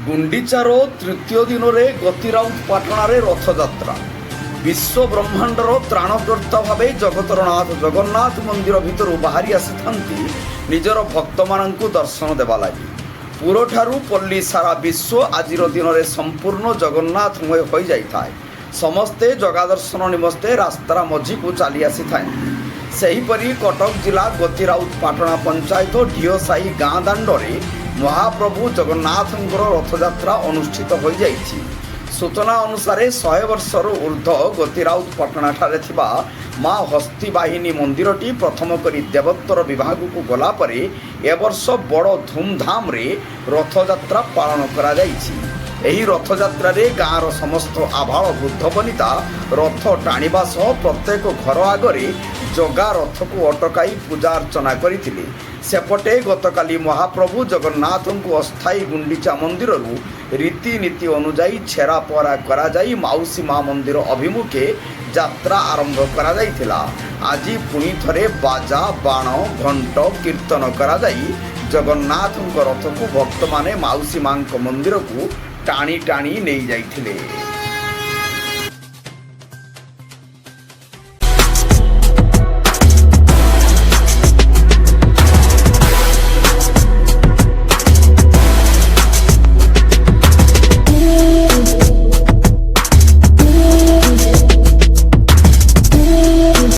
ଗୁଣ୍ଡିଚାର ତୃତୀୟ ଦିନରେ ଗତିରାଉତପାଟଣାରେ ରଥଯାତ୍ରା। ବିଶ୍ୱ ବ୍ରହ୍ମାଣ୍ଡର ତ୍ରାଣକର୍ତ୍ତା ଭାବେ ଜଗତର ନାଥ ଜଗନ୍ନାଥ ମନ୍ଦିର ଭିତରୁ ବାହାରି ଆସିଥାନ୍ତି ନିଜର ଭକ୍ତମାନଙ୍କୁ ଦର୍ଶନ ଦେବା ଲାଗି। ପୁରଠାରୁ ପଲ୍ଲୀ ସାରା ବିଶ୍ୱ ଆଜିର ଦିନରେ ସମ୍ପୂର୍ଣ୍ଣ ଜଗନ୍ନାଥମୟ ହୋଇଯାଇଥାଏ। ସମସ୍ତେ ଜଗା ଦର୍ଶନ ନିମନ୍ତେ ରାସ୍ତାର ମଝିକୁ ଚାଲି ଆସିଥାନ୍ତି। ସେହିପରି କଟକ ଜିଲ୍ଲା ଗତିରାଉତପାଟଣା ପଞ୍ଚାୟତ ଢିଅସାହି ଗାଁ ଦାଣ୍ଡରେ ମହାପ୍ରଭୁ ଜଗନ୍ନାଥଙ୍କର ରଥଯାତ୍ରା ଅନୁଷ୍ଠିତ ହୋଇଯାଇଛି। ସୂଚନା ଅନୁସାରେ 100 ବର୍ଷରୁ ଉର୍ଦ୍ଧ୍ୱ ଗତିରାଉତପାଟଣାଠାରେ ଥିବା ମା ହସ୍ତିବାହିନୀ ମନ୍ଦିରଟି ପ୍ରଥମ କରି ଦେବୋତ୍ତର ବିଭାଗକୁ ଗଲା ପରେ ଏବର୍ଷ ବଡ଼ ଧୁମଧାମରେ ରଥଯାତ୍ରା ପାଳନ କରାଯାଇଛି। ଏହି ରଥଯାତ୍ରାରେ ଗାଁର ସମସ୍ତ ଆବାଳ ବୃଦ୍ଧ ବନିତା ରଥ ଟାଣିବା ସହ ପ୍ରତ୍ୟେକ ଘର ଆଗରେ ଜଗା ରଥକୁ ଅଟକାଇ ପୂଜା ଅର୍ଚ୍ଚନା କରିଥିଲେ। ସେପଟେ ଗତକାଲି ମହାପ୍ରଭୁ ଜଗନ୍ନାଥଙ୍କୁ ଅସ୍ଥାୟୀ ଗୁଣ୍ଡିଚା ମନ୍ଦିରରୁ ରୀତିନୀତି ଅନୁଯାୟୀ ଛେରା ପହଁରା କରାଯାଇ ମାଉସୀ ମା ମନ୍ଦିର ଅଭିମୁଖେ ଯାତ୍ରା ଆରମ୍ଭ କରାଯାଇଥିଲା। ଆଜି ପୁଣି ଥରେ ବାଜା ବାଣ ଘଣ୍ଟ କୀର୍ତ୍ତନ କରାଯାଇ ଜଗନ୍ନାଥଙ୍କ ରଥକୁ ଭକ୍ତମାନେ ମାଉସୀ ମାଙ୍କ ମନ୍ଦିରକୁ ଟାଣି ଟାଣି ନେଇଯାଇଥିଲେ।